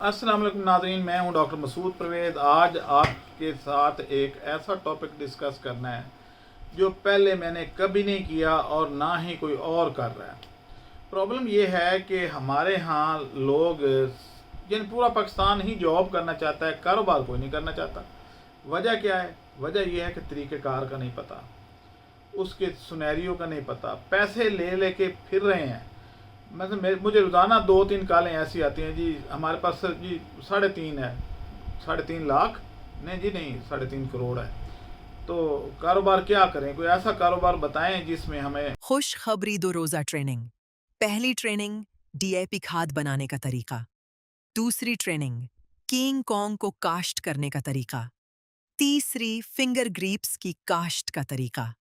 अस्सलाम वालेकुम नाज़रीन, मैं हूं डॉक्टर मसूद परवेज़। आज आपके साथ एक ऐसा टॉपिक डिस्कस करना है जो पहले मैंने कभी नहीं किया और ना ही कोई और कर रहा है। प्रॉब्लम ये है कि हमारे यहाँ लोग पूरा पाकिस्तान ही जॉब करना चाहता है, कारोबार कोई नहीं करना चाहता। वजह क्या है? वजह यह है कि तरीक़ेकार का नहीं पता, उसके सिनेरियो का नहीं पता, पैसे ले लेके फिर रहे हैं। मतलब मुझे रोज़ाना 2-3 कॉलें ऐसी आती हैं, जी हमारे पास सर जी 3.5 है, 3.5 लाख नहीं जी, नहीं 3.5 करोड़ है, तो कारोबार क्या करें? कोई ऐसा कारोबार बताएं जिसमें हमें। खुश खबरी 2 रोज़ा ट्रेनिंग। पहली ट्रेनिंग डीएपी खाद बनाने का तरीका। दूसरी ट्रेनिंग किंग कॉन्ग को काश्त करने का तरीका। तीसरी फिंगर ग्रीप्स की काश्त का तरीका।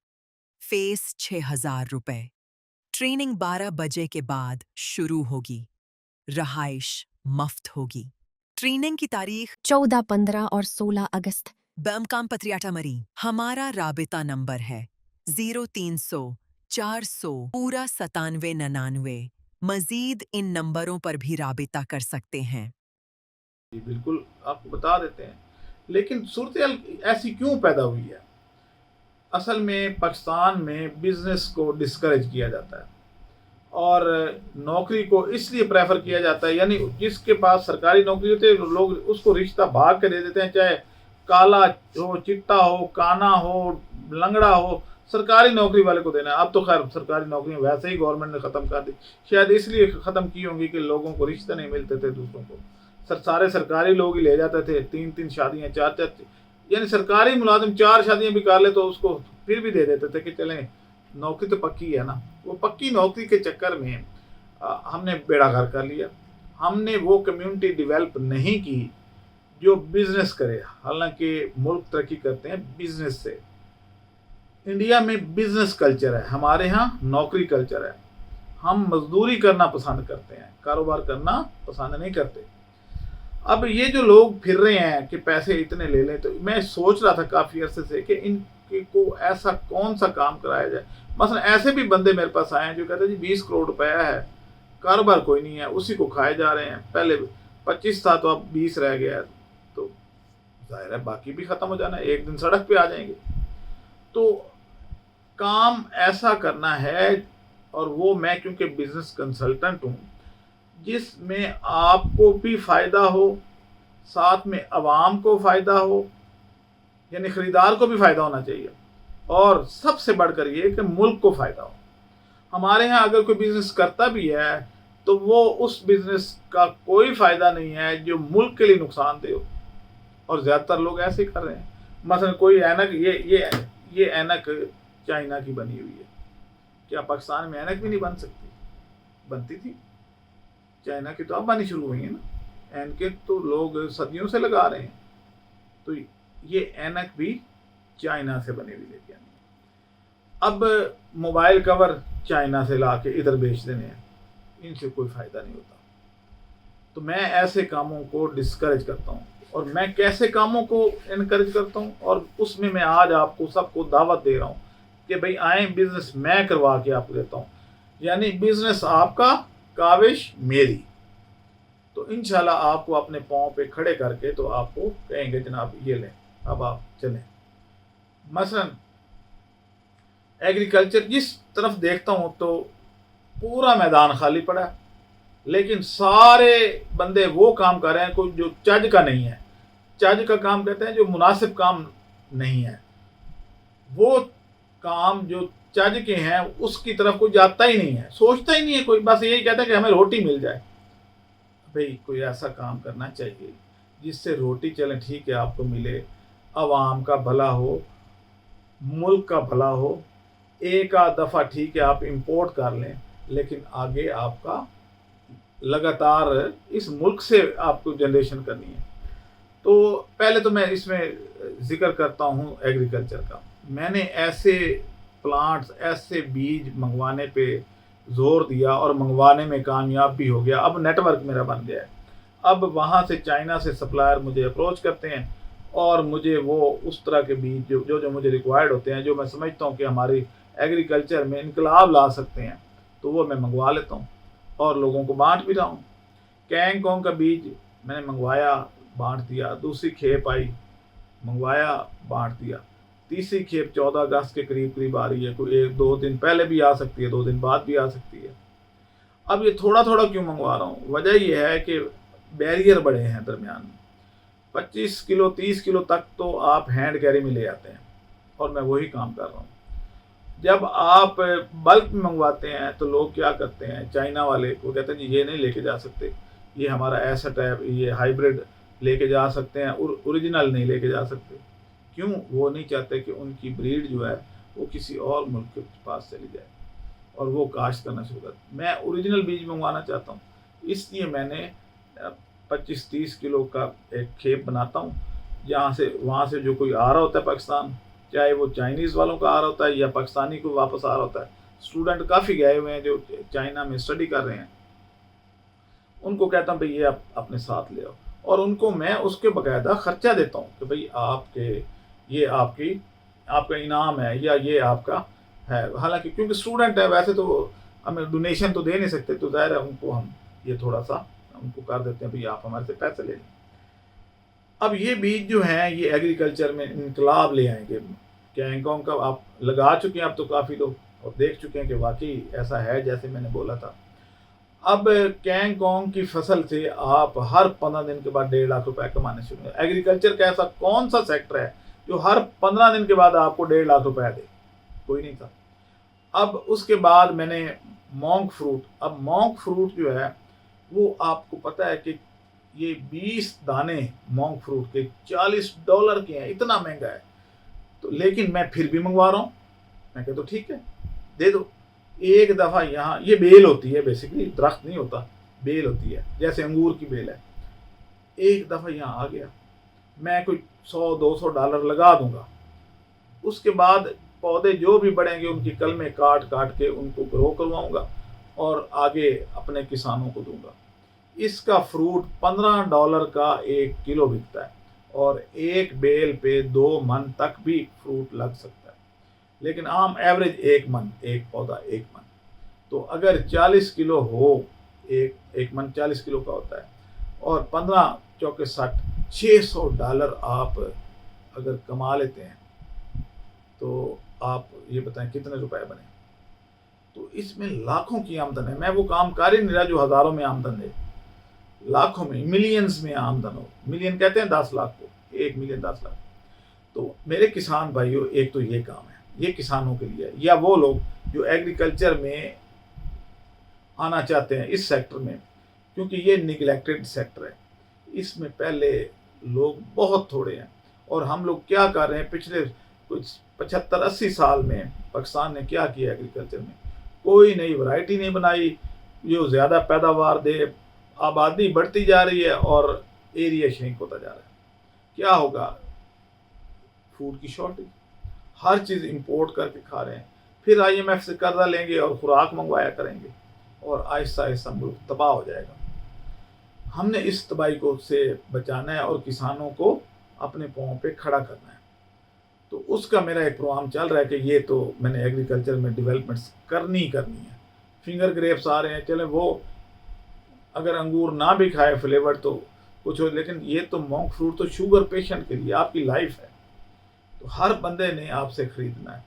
फीस 6,000 रुपए। ट्रेनिंग 12 बजे के बाद शुरू होगी। रहाइश मुफ्त होगी। ट्रेनिंग की तारीख 14, 15 और 16 अगस्त। बमकाम पत्रियाटा मरी। हमारा राबिता नंबर है 0300 400 पूरा 9799। मजीद इन नंबरों पर भी राबिता कर सकते हैं। जी बिल्कुल आपको बता देते हैं, लेकिन सूरत ऐसी क्यों पैदा हुई है? असल में पाकिस्तान में बिज़नेस को डिस्करेज किया जाता है और नौकरी को इसलिए प्रेफर किया जाता है, यानी जिसके पास सरकारी नौकरी होती है लोग उसको रिश्ता भाग के दे देते हैं, चाहे काला हो, चिट्टा हो, काना हो, लंगड़ा हो, सरकारी नौकरी वाले को देना है। अब तो खैर सरकारी नौकरियां वैसे ही गवर्नमेंट ने ख़त्म कर दी, शायद इसलिए ख़त्म की होंगी कि लोगों को रिश्ते नहीं मिलते थे दूसरों को। सारे सरकारी लोग ही ले जाते थे, 3-3 शादियाँ, 4-4, यानी सरकारी मुलाजिम 4 शादियाँ भी कर ले तो उसको फिर भी दे देते थे कि चलें नौकरी तो पक्की है ना। वो पक्की नौकरी के चक्कर में हमने बेड़ा गर्क कर लिया। हमने वो कम्युनिटी डेवलप नहीं की जो बिज़नेस करे। हालांकि मुल्क तरक्की करते हैं बिज़नेस से। इंडिया में बिज़नेस कल्चर है, हमारे यहाँ नौकरी कल्चर है। हम मजदूरी करना पसंद करते हैं, कारोबार करना पसंद नहीं करते। अब ये जो लोग फिर रहे हैं कि पैसे इतने ले लें, तो मैं सोच रहा था काफ़ी अरसे से कि इनको ऐसा कौन सा काम कराया जाए। मसलन ऐसे भी बंदे मेरे पास आए हैं जो कहते हैं जी 20 करोड़ रुपया है, कारोबार कोई नहीं है, उसी को खाए जा रहे हैं। पहले 25 था तो अब 20 रह गया है, तो जाहिर है बाकी भी ख़त्म हो जाना है, एक दिन सड़क पे आ जाएंगे। तो काम ऐसा करना है, और वो मैं क्योंकि बिज़नेस कंसल्टेंट हूँ, जिसमें आपको भी फ़ायदा हो, साथ में अवाम को फ़ायदा हो, यानी ख़रीदार को भी फ़ायदा होना चाहिए, और सबसे बढ़कर ये कि मुल्क को फ़ायदा हो। हमारे यहाँ अगर कोई बिज़नेस करता भी है तो वो उस बिज़नेस का कोई फ़ायदा नहीं है जो मुल्क के लिए नुकसानदेह हो, और ज़्यादातर लोग ऐसे ही कर रहे हैं। मसलन कोई ऐनक, ये ऐनक चाइना की बनी हुई है, क्या पाकिस्तान में ऐनक भी नहीं बन सकती? बनती थी। चाइना की तो अब बननी शुरू हुई है ना। ऐनकें तो लोग सदियों से लगा रहे हैं, तो ये ऐनक भी चाइना से बने हुई लेके आनी है। अब मोबाइल कवर चाइना से ला के इधर बेच देने हैं, इनसे कोई फ़ायदा नहीं होता। तो मैं ऐसे कामों को डिस्करेज करता हूँ। और मैं कैसे कामों को इनकरेज करता हूँ, और उसमें मैं आज आपको सबको दावत दे रहा हूँ कि भाई आए, बिज़नेस मैं करवा के आपको देता हूँ, यानी बिज़नेस आपका, काविश मेरी। तो इंशाल्लाह आपको अपने पाँव पे खड़े करके तो आपको कहेंगे जनाब ये लें, अब आप चलें। मसलन एग्रीकल्चर जिस तरफ देखता हूँ तो पूरा मैदान खाली पड़ा है, लेकिन सारे बंदे वो काम कर रहे हैं कोई जो चज का नहीं है। चज का काम कहते हैं जो मुनासिब काम नहीं है, वो काम जो चज के हैं उसकी तरफ कोई जाता ही नहीं है, सोचता ही नहीं है कोई, बस यही कहता है कि हमें रोटी मिल जाए। भाई कोई ऐसा काम करना चाहिए जिससे रोटी चले, ठीक है आपको मिले, अवाम का भला हो, मुल्क का भला हो। एक आध दफ़ा ठीक है आप इंपोर्ट कर लें, लेकिन आगे आपका लगातार इस मुल्क से आपको जनरेशन करनी है। तो पहले तो मैं इसमें ज़िक्र करता हूँ एग्रीकल्चर का। मैंने ऐसे प्लांट्स, ऐसे बीज मंगवाने पे ज़ोर दिया और मंगवाने में कामयाब भी हो गया। अब नेटवर्क मेरा बन गया है। अब वहाँ से चाइना से सप्लायर मुझे अप्रोच करते हैं और मुझे वो उस तरह के बीज जो मुझे रिक्वायर्ड होते हैं, जो मैं समझता हूँ कि हमारी एग्रीकल्चर में इनकलाब ला सकते हैं, तो वो मैं मंगवा लेता हूँ और लोगों को बांट भी रहा हूँ। कैंग कॉन्ग का बीज मैंने मंगवाया, बांट दिया, दूसरी खेप आई, मंगवाया, बांट दिया, तीसरी खेप 14 अगस्त के करीब करीब आ रही है, कोई 1-2 दिन पहले भी आ सकती है, 2 दिन बाद भी आ सकती है। अब ये थोड़ा थोड़ा क्यों मंगवा रहा हूँ? वजह यह है कि बैरियर बड़े हैं दरमियान में। 25 किलो 30 किलो तक तो आप हैंड कैरी में ले आते हैं, और मैं वही काम कर रहा हूँ। जब आप बल्क में मंगवाते हैं तो लोग क्या करते हैं, चाइना वाले को कहते हैं जी ये नहीं लेके जा सकते, ये हमारा एसेट है, ये हाइब्रिड लेके जा सकते हैं, ओरिजिनल नहीं लेके जा सकते। क्यों? वो नहीं चाहते कि उनकी ब्रीड जो है वो किसी और मुल्क के पास चली जाए और वो काश्त करना शुरू कर। मैं ओरिजिनल बीज मंगवाना चाहता हूँ, इसलिए मैंने 25-30 किलो का एक खेप बनाता हूँ, जहाँ से वहाँ से जो कोई आ रहा होता है पाकिस्तान, चाहे वो चाइनीज़ वालों का आ रहा होता है या पाकिस्तानी को वापस आ रहा होता है। स्टूडेंट काफ़ी गए हुए हैं जो चाइना में स्टडी कर रहे हैं, उनको कहता हूँ भाई ये आप अपने साथ ले आओ, और उनको मैं उसके बकायदा ख़र्चा देता हूँ कि भाई ये आपका इनाम है या ये आपका है। हालांकि क्योंकि स्टूडेंट है, वैसे तो हमें डोनेशन तो दे नहीं सकते, तो ज़ाहिर है उनको हम ये थोड़ा सा उनको कर देते हैं भाई आप हमारे से पैसे ले लें। अब ये बीज जो हैं ये एग्रीकल्चर में इनकलाब ले आएंगे। कैंगकॉन्ग का आप लगा चुके हैं अब तो काफ़ी लोग, और देख चुके हैं कि वाकई ऐसा है जैसे मैंने बोला था। अब कैंगकॉन्ग की फसल से आप हर 15 दिन के बाद 1.5 लाख रुपए कमाने शुरू करें। एग्रीकल्चर का ऐसा कौन सा सेक्टर है जो हर 15 दिन के बाद आपको 1.5 लाख रुपए दे? कोई नहीं था। अब उसके बाद मैंने मॉन्क फ्रूट, अब मॉन्क फ्रूट जो है वो आपको पता है कि ये 20 दाने मॉन्क फ्रूट के $40 के हैं, इतना महंगा है। तो लेकिन मैं फिर भी मंगवा रहा हूँ। मैं कहता हूँ ठीक है दे दो। एक दफ़ा यहाँ, ये बेल होती है, बेसिकली दरख्त नहीं होता, बेल होती है, जैसे अंगूर की बेल है। एक दफ़ा यहाँ आ गया, मैं कोई $100-200 लगा दूंगा। उसके बाद पौधे जो भी बढ़ेंगे उनकी कलमें काट काट के उनको ग्रो करवाऊंगा और आगे अपने किसानों को दूंगा। इसका फ्रूट $15 का 1 किलो बिकता है, और एक बेल पे 2 मन तक भी फ्रूट लग सकता है। लेकिन आम एवरेज 1 मन, एक पौधा 1 मन। तो अगर 40 किलो हो, एक मन 40 किलो का होता है, और 15 चौके 60, $600 आप अगर कमा लेते हैं तो आप ये बताएं कितने रुपए बने। तो इसमें लाखों की आमदन है। मैं वो काम कर ही नहीं रहा जो हज़ारों में आमदन है, लाखों में, मिलियंस में आमदन हो। मिलियन कहते हैं 10 लाख को, 1 मिलियन 10 लाख। तो मेरे किसान भाइयों, एक तो ये काम है, ये किसानों के लिए, या वो लोग जो एग्रीकल्चर में आना चाहते हैं इस सेक्टर में, क्योंकि ये निगलेक्टेड सेक्टर है, इसमें पहले लोग बहुत थोड़े हैं। और हम लोग क्या कर रहे हैं, पिछले कुछ 75-80 साल में पाकिस्तान ने क्या किया एग्रीकल्चर में, कोई नई वैरायटी नहीं बनाई जो ज़्यादा पैदावार दे। आबादी बढ़ती जा रही है और एरिया श्रिंक होता जा रहा है। क्या होगा? फूड की शॉर्टेज, हर चीज़ इंपोर्ट करके खा रहे हैं, फिर IMF से कर्जा लेंगे और खुराक मंगवाया करेंगे, और आहिस्ता आहिस्ता मुल्क तबाह हो जाएगा। हमने इस तबाही को से बचाना है और किसानों को अपने पाँव पे खड़ा करना है। तो उसका मेरा एक प्रोग्राम चल रहा है कि ये तो मैंने एग्रीकल्चर में डेवलपमेंट्स करनी है। फिंगर ग्रेप्स आ रहे हैं, चले वो अगर अंगूर ना भी खाए फ्लेवर तो कुछ हो, लेकिन ये तो मॉन्क फ्रूट तो शुगर पेशेंट के लिए आपकी लाइफ है, तो हर बंदे ने आपसे खरीदना है।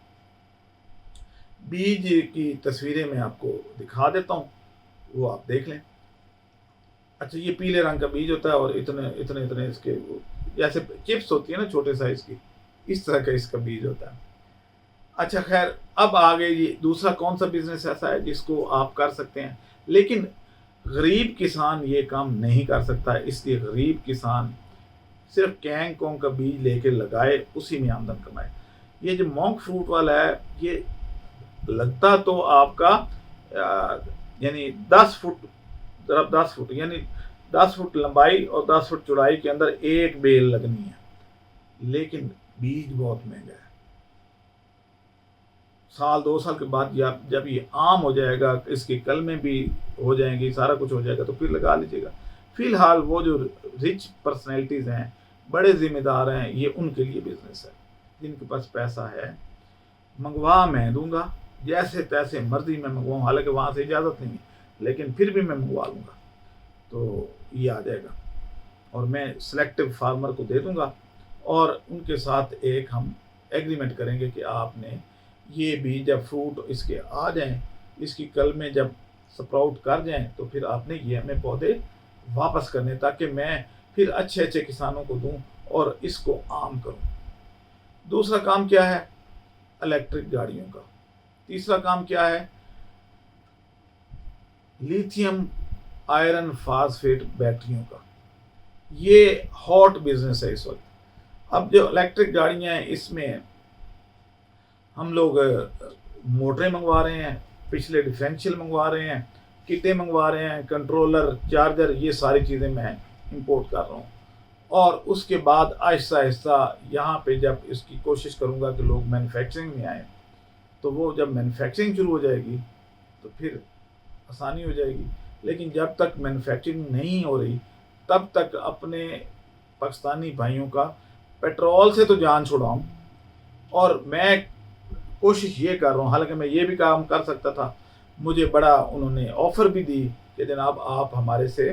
बीज की तस्वीरें मैं आपको दिखा देता हूँ, वो आप देख लें। अच्छा, ये पीले रंग का बीज होता है और इतने इतने इतने इसके जैसे चिप्स होती है ना छोटे साइज की, इस तरह का इसका बीज होता है। अच्छा खैर, अब आगे ये दूसरा कौन सा बिजनेस ऐसा है जिसको आप कर सकते हैं, लेकिन गरीब किसान ये काम नहीं कर सकता है। इसलिए गरीब किसान सिर्फ कैंगकॉन्ग का बीज लेके लगाए, उसी में आमदन कमाए। ये जो मॉन्क फ्रूट वाला है, ये लगता तो आपका यानी 10 फुट यानी 10 फुट लंबाई और 10 फुट चौड़ाई के अंदर एक बेल लगनी है, लेकिन बीज बहुत महंगा है। साल 2 साल के बाद जब ये आम हो जाएगा, इसकी कलमें भी हो जाएंगी, सारा कुछ हो जाएगा, तो फिर लगा लीजिएगा। फिलहाल वो जो रिच पर्सनैलिटीज़ हैं, बड़े ज़िम्मेदार हैं, ये उनके लिए बिजनेस है। जिनके पास पैसा है, मंगवा मैं दूंगा, जैसे तैसे मर्जी मैं मंगवाऊँ, हालांकि वहाँ से इजाज़त नहीं है, लेकिन फिर भी मैं मंगवा लूँगा, तो ये आ जाएगा। اور میں سلیکٹو فارمر کو دے دوں گا اور ان کے ساتھ ایک ہم ایگریمنٹ کریں گے کہ آپ نے یہ بھی جب فروٹ اس کے آ جائیں، اس کی کلمیں جب سپراؤٹ کر جائیں تو پھر آپ نے یہ ہمیں پودے واپس کرنے، تاکہ میں پھر اچھے اچھے کسانوں کو دوں اور اس کو عام کروں۔ دوسرا کام کیا ہے؟ الیکٹرک گاڑیوں کا۔ تیسرا کام کیا ہے؟ لیتھیم آئرن فاسفیٹ بیٹریوں کا۔ یہ ہاٹ بزنس ہے اس وقت۔ اب جو الیکٹرک گاڑیاں ہیں اس میں ہم لوگ موٹریں منگوا رہے ہیں، پچھلے ڈیفرینشیل منگوا رہے ہیں، کٹیں منگوا رہے ہیں، کنٹرولر، چارجر، یہ ساری چیزیں میں امپورٹ کر رہا ہوں، اور اس کے بعد آہستہ آہستہ یہاں پہ جب اس کی کوشش کروں گا کہ لوگ مینوفیکچرنگ میں آئیں، تو وہ جب مینوفیکچرنگ شروع ہو جائے گی تو پھر آسانی ہو جائے گی۔ لیکن جب تک مینوفیکچرنگ نہیں ہو رہی تب تک اپنے پاکستانی بھائیوں کا پیٹرول سے تو جان چھڑاؤں، اور میں کوشش یہ کر رہا ہوں، حالانکہ میں یہ بھی کام کر سکتا تھا، مجھے بڑا انہوں نے آفر بھی دی کہ جناب آپ ہمارے سے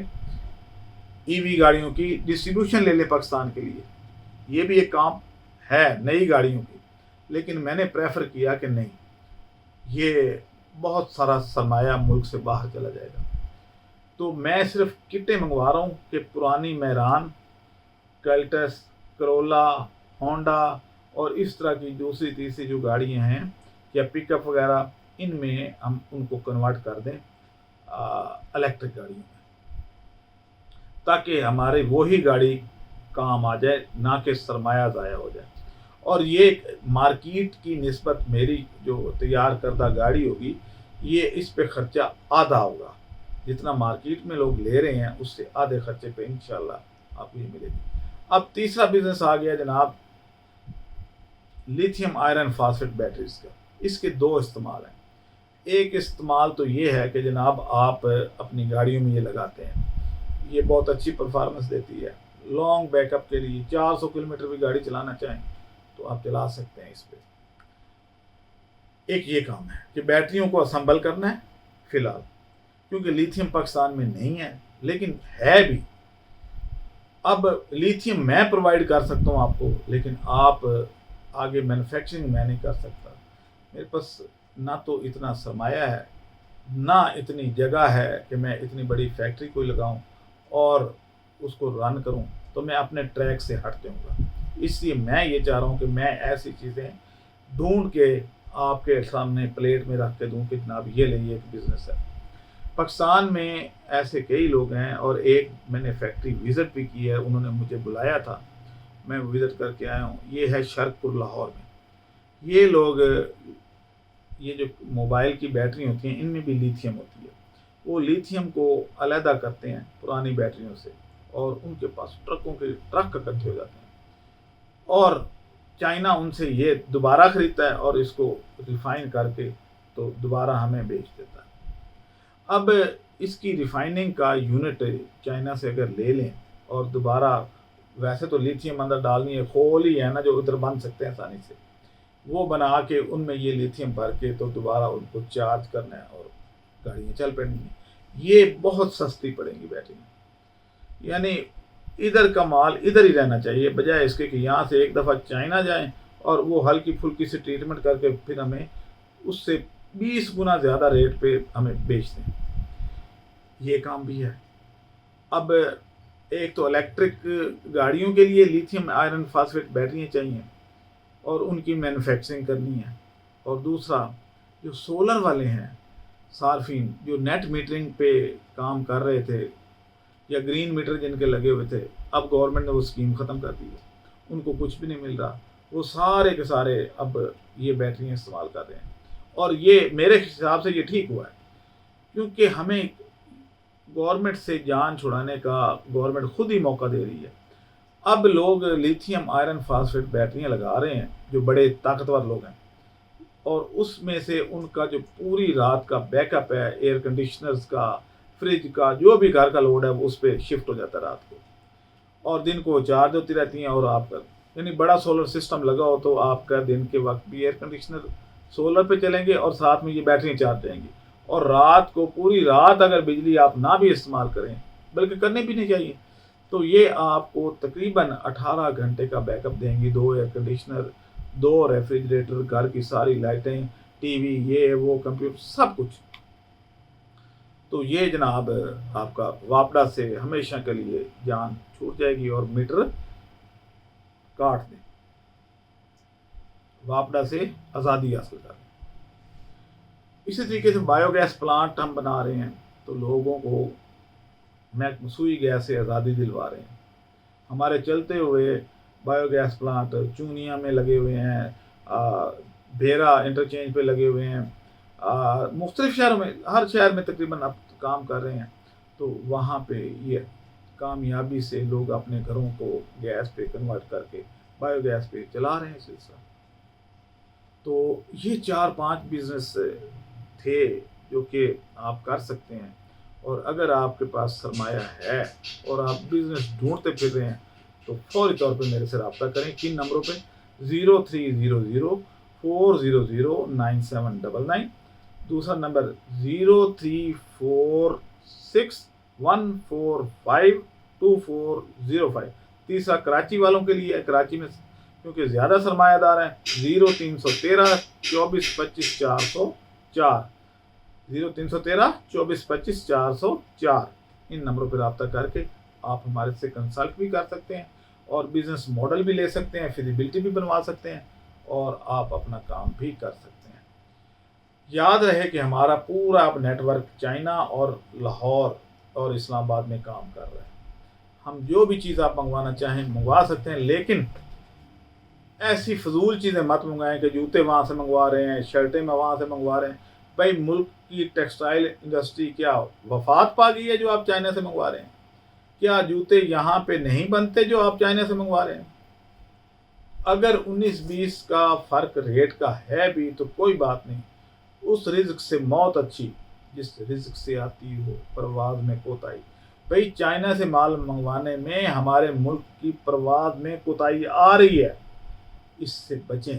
ای وی گاڑیوں کی ڈسٹریبیوشن لے لیں پاکستان کے لیے۔ یہ بھی ایک کام ہے نئی گاڑیوں کی، لیکن میں نے پریفر کیا کہ نہیں، یہ بہت سارا سرمایہ ملک سے باہر چلا جائے گا، تو میں صرف کٹیں منگوا رہا ہوں کہ پرانی میران، کیلٹس، کرولا، ہونڈا اور اس طرح کی دوسری تیسری جو گاڑیاں ہیں یا پک اپ وغیرہ، ان میں ہم ان کو کنورٹ کر دیں الیکٹرک گاڑیوں میں، تاکہ ہمارے وہی گاڑی کام آ جائے، نہ کہ سرمایہ ضائع ہو جائے۔ اور یہ مارکیٹ کی نسبت میری جو تیار کردہ گاڑی ہوگی، یہ اس پہ خرچہ آدھا ہوگا، جتنا مارکیٹ میں لوگ لے رہے ہیں اس سے آدھے خرچے پہ انشاءاللہ آپ کو یہ ملے گی۔ اب تیسرا بزنس آ گیا جناب لیتھیم آئرن فاسفیٹ بیٹریز کا۔ اس کے دو استعمال ہیں۔ ایک استعمال تو یہ ہے کہ جناب آپ اپنی گاڑیوں میں یہ لگاتے ہیں، یہ بہت اچھی پرفارمنس دیتی ہے، لانگ بیک اپ کے لیے 400 کلومیٹر بھی گاڑی چلانا چاہیں تو آپ چلا سکتے ہیں اس پہ۔ ایک یہ کام ہے کہ بیٹریوں کو اسمبل کرنا ہے فی الحال، کیونکہ لیتھیم پاکستان میں نہیں ہے، لیکن ہے بھی۔ اب لیتھیم میں پرووائڈ کر سکتا ہوں آپ کو، لیکن آپ آگے مینوفیکچرنگ میں نہیں کر سکتا۔ میرے پاس نہ تو اتنا سرمایہ ہے، نہ اتنی جگہ ہے کہ میں اتنی بڑی فیکٹری کوئی لگاؤں اور اس کو رن کروں، تو میں اپنے ٹریک سے ہٹ جاؤں گا۔ اس لیے میں یہ چاہ رہا ہوں کہ میں ایسی چیزیں ڈھونڈ کے آپ کے سامنے پلیٹ میں رکھ کے دوں کہ جناب یہ لئے ایک بزنس ہے۔ پاکستان میں ایسے کئی لوگ ہیں، اور ایک میں نے فیکٹری وزٹ بھی کی ہے، انہوں نے مجھے بلایا تھا، میں وزٹ کر کے آیا ہوں۔ یہ ہے شرق پور لاہور میں۔ یہ لوگ، یہ جو موبائل کی بیٹری ہوتی ہیں ان میں بھی لیتھیم ہوتی ہے، وہ لیتھیم کو علیحدہ کرتے ہیں پرانی بیٹریوں سے، اور ان کے پاس ٹرکوں کے ٹرک اکٹھے ہو جاتے ہیں، اور چائنا ان سے یہ دوبارہ خریدتا ہے اور اس کو ریفائن کر کے تو دوبارہ ہمیں بیچ دیتا ہے۔ اب اس کی ریفائننگ کا یونٹ چائنا سے اگر لے لیں اور دوبارہ، ویسے تو لیتھیم اندر ڈالنی ہے، کھول ہی ہے نا جو ادھر بن سکتے ہیں آسانی سے، وہ بنا کے ان میں یہ لیتھیم بھر کے تو دوبارہ ان کو چارج کرنا ہے اور گاڑیاں چل پڑیں گی۔ یہ بہت سستی پڑیں گی بیٹری، یعنی ادھر کا مال ادھر ہی رہنا چاہیے، بجائے اس کے کہ یہاں سے ایک دفعہ چائنا جائیں اور وہ ہلکی پھلکی سے ٹریٹمنٹ کر کے پھر ہمیں اس سے 20 گنا زیادہ ریٹ پہ ہمیں بیچ دیں۔ یہ کام بھی ہے۔ اب ایک تو الیکٹرک گاڑیوں کے لیے لیتھیم آئرن فاسفیٹ بیٹریاں چاہیے اور ان کی مینوفیکچرنگ کرنی ہے، اور دوسرا جو سولر والے ہیں صارفین جو نیٹ میٹرنگ پہ کام کر رہے تھے یا گرین میٹر جن کے لگے ہوئے تھے، اب گورنمنٹ نے وہ اسکیم ختم کر دی ہے، ان کو کچھ بھی نہیں مل رہا، وہ سارے کے سارے اب یہ بیٹریاں استعمال کر رہے ہیں، اور یہ میرے حساب سے یہ ٹھیک ہوا ہے، کیونکہ ہمیں گورنمنٹ سے جان چھڑانے کا گورنمنٹ خود ہی موقع دے رہی ہے۔ اب لوگ لیتھیم آئرن فاسفیٹ بیٹریاں لگا رہے ہیں جو بڑے طاقتور لوگ ہیں، اور اس میں سے ان کا جو پوری رات کا بیک اپ ہے، ایئر کنڈیشنرز کا، فریج کا، جو بھی گھر کا لوڈ ہے وہ اس پہ شفٹ ہو جاتا ہے رات کو، اور دن کو چارج ہوتی رہتی ہیں، اور آپ کا یعنی بڑا سولر سسٹم لگا ہو تو آپ کا دن کے وقت بھی ایئر کنڈیشنر سولر پہ چلیں گے اور ساتھ میں یہ بیٹریاں چارج رہیں گی، اور رات کو پوری رات اگر بجلی آپ نہ بھی استعمال کریں، بلکہ کرنی بھی نہیں چاہیے، تو یہ آپ کو تقریباً 18 گھنٹے کا بیک اپ دیں گی. 2 ایئر کنڈیشنر، 2 ریفریجریٹر، گھر کی ساری لائٹیں، ٹی وی، یہ وہ کمپیوٹر، سب کچھ. تو یہ جناب آپ کا واپڈا سے ہمیشہ کے لیے جان چھوٹ جائے گی اور میٹر کاٹ دیں. واپڈا سے آزادی حاصل کر لیں. اسی طریقے سے بایو گیس پلانٹ ہم بنا رہے ہیں تو لوگوں کو مصنوعی گیس سے آزادی دلوا رہے ہیں. ہمارے چلتے ہوئے بایو گیس پلانٹ چونیا میں لگے ہوئے ہیں، بھیرا انٹرچینج پہ لگے ہوئے ہیں، مختلف شہروں میں، ہر شہر میں تقریباً اب کام کر رہے ہیں. تو وہاں پہ یہ کامیابی سے لوگ اپنے گھروں کو گیس پہ کنورٹ کر کے بایو گیس پہ چلا رہے ہیں سلسلہ. تو یہ 4-5 بزنس تھے جو کہ آپ کر سکتے ہیں. اور اگر آپ کے پاس سرمایہ ہے اور آپ بزنس ڈھونڈتے پھر رہے ہیں تو فوری طور پہ میرے سے رابطہ کریں. کن نمبروں پہ؟ 0300-400-9799. دوسرا نمبر 0346145205. تیسرا کراچی والوں کے لیے، کراچی میں کیونکہ زیادہ سرمایہ دار ہیں، 0313-2425-404. 0313-2425-404. ان نمبروں پہ رابطہ کر کے آپ ہمارے سے کنسلٹ بھی کر سکتے ہیں اور بزنس ماڈل بھی لے سکتے ہیں، فیزیبلٹی بھی بنوا سکتے ہیں اور آپ اپنا کام بھی کر سکتے ہیں. یاد رہے کہ ہمارا پورا اب نیٹ ورک چائنا اور لاہور اور اسلام آباد میں کام کر رہا ہے. ہم جو بھی چیز آپ منگوانا چاہیں منگوا سکتے ہیں، لیکن ایسی فضول چیزیں مت منگائیں کہ جوتے وہاں سے منگوا رہے ہیں، شرٹیں میں وہاں سے منگوا رہے ہیں. بھائی ملک کی ٹیکسٹائل انڈسٹری کیا وفات پا گئی ہے جو آپ چائنا سے منگوا رہے ہیں؟ کیا جوتے یہاں پہ نہیں بنتے جو آپ چائنا سے منگوا رہے ہیں؟ اگر 19-20 کا فرق ریٹ کا ہے بھی تو کوئی بات نہیں. اس رزق سے موت اچھی جس رزق سے آتی ہو پرواز میں کوتاہی. بھائی چائنا سے مال منگوانے میں ہمارے ملک کی پرواز میں کوتاہی آ رہی ہے، اس سے بچیں.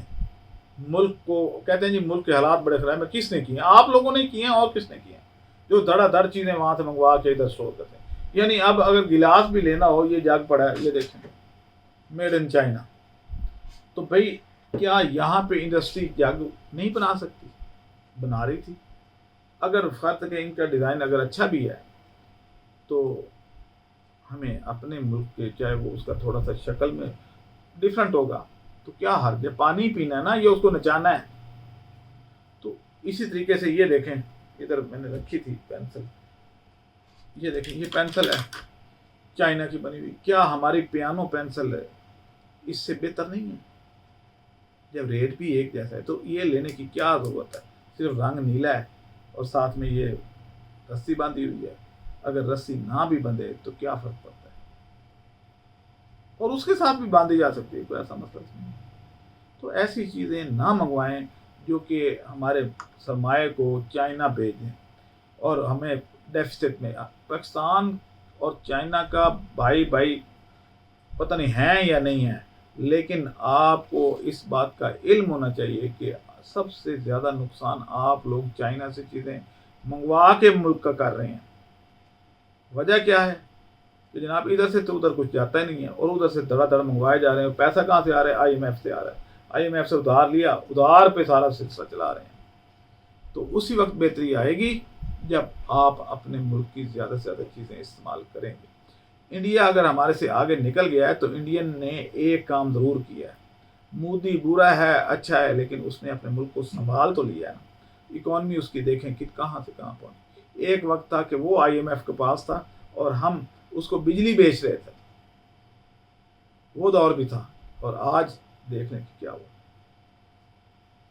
ملک کو کہتے ہیں جی ملک کے حالات بڑے خراب ہیں. کس نے کیے ہیں؟ آپ لوگوں نے کیے ہیں. اور کس نے کیے ہیں؟ جو دھڑا دھڑ چیزیں وہاں سے منگوا کے ادھر اسٹور کرتے ہیں. یعنی اب اگر گلاس بھی لینا ہو، یہ جگ پڑا ہے، یہ دیکھیں میڈ ان چائنا. تو بھائی کیا یہاں پہ انڈسٹری جگ نہیں بنا سکتی؟ بنا رہی تھی. اگر فرض کہ ان کا ڈیزائن اگر اچھا بھی ہے تو ہمیں اپنے ملک کے، چاہے وہ اس کا تھوڑا سا شکل میں ڈفرینٹ ہوگا تو کیا حرج ہے؟ پانی پینا ہے نا، یہ اس کو نچانا ہے. تو اسی طریقے سے یہ دیکھیں، ادھر میں نے رکھی تھی پینسل، یہ دیکھیں یہ پینسل ہے چائنا کی بنی ہوئی. کیا ہماری پیانو پینسل ہے اس سے بہتر نہیں ہے؟ جب ریٹ بھی ایک جیسا ہے تو یہ لینے کی کیا ضرورت ہے؟ صرف رنگ نیلا ہے اور ساتھ میں یہ رسی باندھی ہوئی ہے. اگر رسی نہ بھی بندھے تو کیا فرق پڑتا ہے؟ اور اس کے ساتھ بھی باندھی جا سکتی ہے، کوئی ایسا مسئلہ نہیں. تو ایسی چیزیں نہ منگوائیں جو کہ ہمارے سرمایہ کو چائنا بھیج دیں اور ہمیں ڈیفیسٹ میں. پاکستان اور چائنا کا بھائی پتہ نہیں ہیں یا نہیں ہیں، لیکن آپ کو اس بات کا علم ہونا چاہیے کہ سب سے زیادہ نقصان آپ لوگ چائنا سے چیزیں منگوا کے ملک کا کر رہے ہیں. وجہ کیا ہے کہ جناب ادھر سے تو ادھر کچھ جاتا ہی نہیں ہے اور ادھر سے دڑا دڑ منگوائے جا رہے ہیں. پیسہ کہاں سے آ رہا ہے؟ IMF سے آ رہا ہے. IMF سے ادھار لیا، ادھار پہ سارا سلسلہ چلا رہے ہیں. تو اسی وقت بہتری آئے گی جب آپ اپنے ملک کی زیادہ سے زیادہ چیزیں استعمال کریں گے. انڈیا اگر ہمارے سے آگے نکل گیا ہے تو انڈین نے ایک کام ضرور کیا ہے. مودی برا ہے اچھا ہے، لیکن اس نے اپنے ملک کو سنبھال تو لیا ہے. اکانومی اس کی دیکھیں کہ کہاں سے کہاں پہنچی. ایک وقت تھا کہ وہ IMF کے پاس تھا اور ہم اس کو بجلی بیچ رہے تھے، وہ دور بھی تھا. اور آج دیکھ لیں کہ کیا ہوا.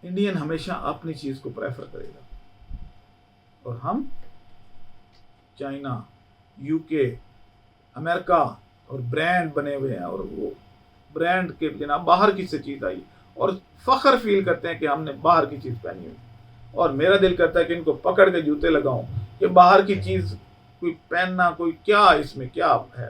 انڈین ہمیشہ اپنی چیز کو پریفر کرے گا اور ہم چائنا، UK، امریکہ اور برانڈ بنے ہوئے ہیں اور وہ برانڈ کے جناب باہر کی سے چیز آئی اور فخر فیل کرتے ہیں کہ ہم نے باہر کی چیز پہنی ہوئی. اور میرا دل کرتا ہے کہ ان کو پکڑ کے جوتے لگاؤں کہ باہر کی چیز کوئی پہننا، کوئی کیا اس میں کیا ہے.